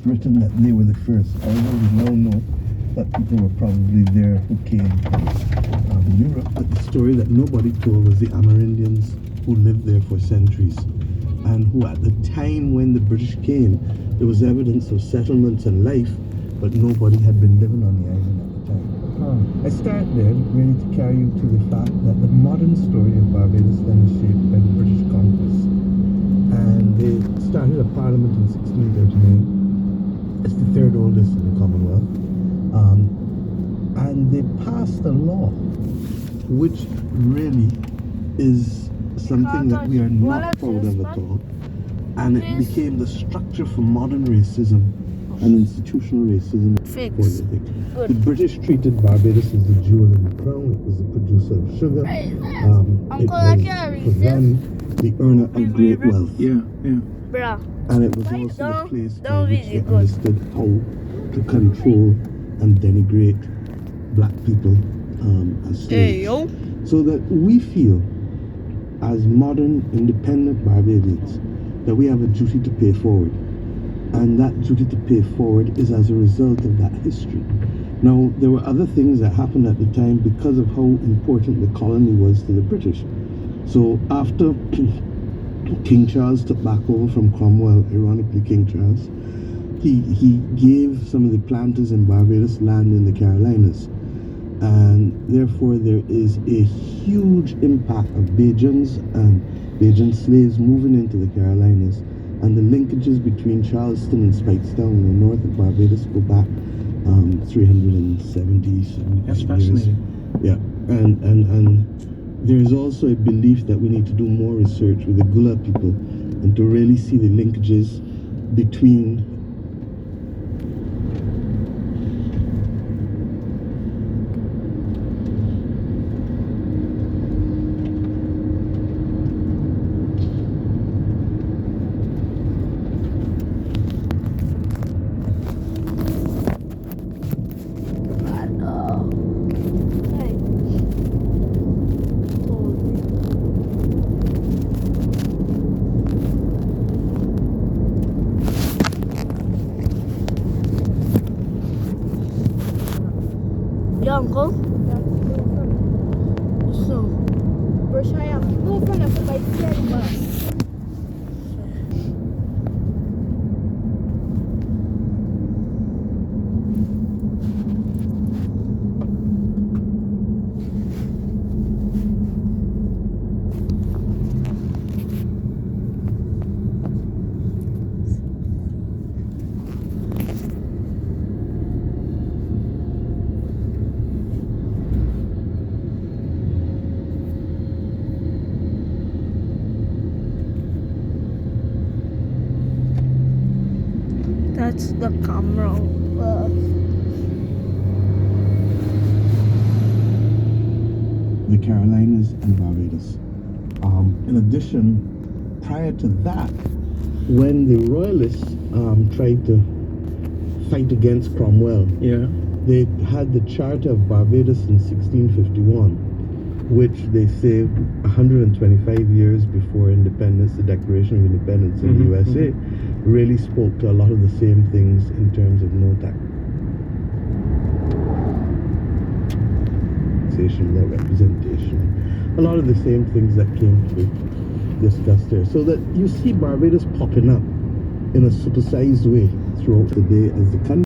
written that they were the first. Although we now know that people were probably there who came from Europe. But the story that nobody told was the Amerindians who lived there for centuries, and who at the time when the British came, there was evidence of settlements and life, but nobody had been living on the island at the time. I start there really to carry you to the fact that the modern story of Barbados then is shaped by the British conquest. And they started a parliament in 1639. It's the third oldest in the Commonwealth. And they passed a law which really is something that we are not proud of at all. And it became the structure for modern racism and institutional racism. The British treated Barbados as the jewel in the crown. It was the producer of sugar. It was, for them, the earner of great wealth. And it was also the place by which they understood how to control and denigrate black people as slaves. So that we feel, as modern independent Barbadians, that we have a duty to pay forward. And that duty to pay forward is as a result of that history. Now, there were other things that happened at the time because of how important the colony was to the British. So after King Charles took back over from Cromwell, ironically King Charles, he gave some of the planters in Barbados land in the Carolinas. And therefore there is a huge impact of Bajans and Bajan slaves moving into the Carolinas. And the linkages between Charleston and Spikestown in the north of Barbados go back 370 That's years. fascinating. Yeah, and there is also a belief that we need to do more research with the Gula people and to really see the linkages between Uncle? So, Berkshire, no fun of my That's the camera. the Carolinas and Barbados. In addition, prior to that, when the Royalists tried to fight against Cromwell, they had the Charter of Barbados in 1651, which they say 125 years before independence, the Declaration of Independence in the USA, really spoke to a lot of the same things in terms of no taxation, no representation, a lot of the same things that came to be discussed there. So that you see Barbados popping up in a supersized way throughout the day as the country